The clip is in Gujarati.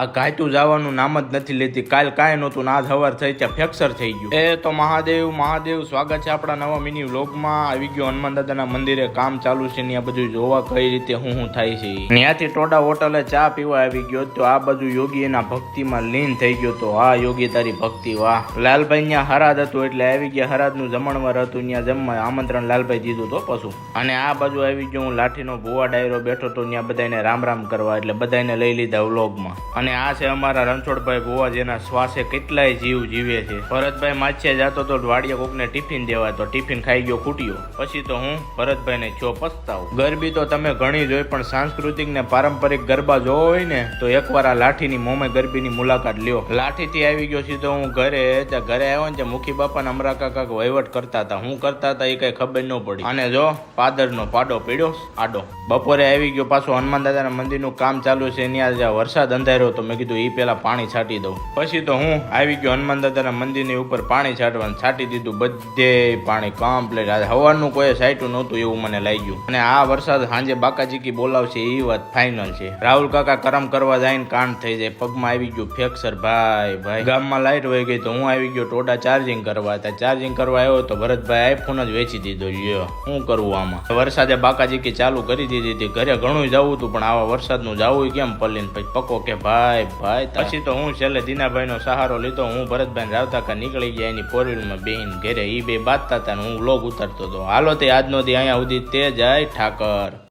આ ઘાયતું જવાનું નામ જ નથી લેતી. કાલ કાંઈ નહોતું, આજ હવાર થઈ ત્યાં ફ્રેક્ચર થઈ ગયું. એ તો મહાદેવ મહાદેવ, સ્વાગત છે આપણા નવા મિની વ્લોગમાં. આવી ગયો હનુમાન દાદાના મંદિરે, કામ ચાલુ છે ને આ બધું જોવા કઈ રીતે હું થાય છે. ત્યાંથી ટોડા હોટલે ચા પીવા આવી ગયો તો આ બધું યોગી એના ભક્તિમાં લીન થઈ ગયો. તો આ યોગી તારી ભક્તિ વાહ. લાલભાઈ ત્યાં હરાદ હતું એટલે આવી ગયા. હરાદનું જમણવાર હતું, ત્યાં જમવા આમંત્રણ લાલભાઈ દીધું તો પશુ. અને આ બાજુ આવી ગયો હું લાઠીનો ભુવા ડાયરો બેઠો તો ત્યાં બધાને રામ રામ કરવા, એટલે બધાને લઈ લીધા વ્લોગમાં. અને આ છે અમારા રણછોડભાઈ ભુવા, જેના શ્વાસે કેટલાય જીવ જીવે છે. ભરતભાઈ માછિયા જતો તો વાડીએ કોકને ટિફિન દેવા, તો ટિફિન ખાઈ ગયો ખૂટ્યો. પછી તો હું ભરતભાઈને છો પસ્તાવ. ગરબી તો તમે ઘણી જોઈ, પણ સાંસ્કૃતિક ને પારંપરિક ગરબા જોવો હોય ને તો એકવાર આ લાઠીની મોમે ગરબીની મુલાકાત લ્યો. લાઠીથી આવી ગયો સીધો હું ઘરે. ત્યાં ઘરે આવ્યો ને ત્યાં મુખી બાપાને અમરા કાકા વહીવટ કરતા હતા. હું કરતા હતા એ કઈ ખબર ન પડી. અને જો પાદરનો પાડો પીડ્યો આડો. બપોરે આવી ગયો પાછો હનુમાન દાદાના મંદિરનું કામ ચાલુ છે. ત્યાં વરસાદ અંધાર્યો તો મેં કીધું એ પેલા પાણી છાંટી દઉં. પછી તો હું આવી ગયો હનુમાન દાદાના મંદિરની ઉપર પાણી છાંટવાનું. છાંટી દીધું બધે પાણી કમ્પ્લીટ. આજે હવારનું કોઈ છાંટ્યું નહોતું એવું મને લાગ્યું. અને આ વરસાદ સાંજે બાકાજીકી બોલાવશે એ વાત ફાઇનલ છે. રાહુલ કાકા કરમ કરવા જાય ને કાંડ થઈ જાય. પગમાં આવી ગયું ફ્રેક્ચર. ભાઈ ગામમાં લાઈટ વહી ગઈ તો હું આવી ગયો ટોડા ચાર્જિંગ કરવા. ત્યાં ચાર્જિંગ કરવા આવ્યો તો ભરતભાઈ આઈફોન જ વેચી દીધો. લ્યો શું કરવું આમાં. વરસાદે બાકાજીકી ચાલુ કરી દીધી હતી. ઘરે ઘણું જવું હતું પણ આવા વરસાદનું જવું કેમ પલીને પછી પક્કો કે ભાઈ. પછી તો હું છેલ્લે દીનાભાઈ નો સહારો લીધો. હું ભરતભાઈ રાવતા કા નીકળી ગયા એની ફોર વ્હીલમાં બેહીન ઘરે. એ બે બાંધતા હતા ને હું વ્લોગ ઉતારતો હતો. હાલો તે આજનો દી અહીંયા સુધી તે જાય ઠાકર.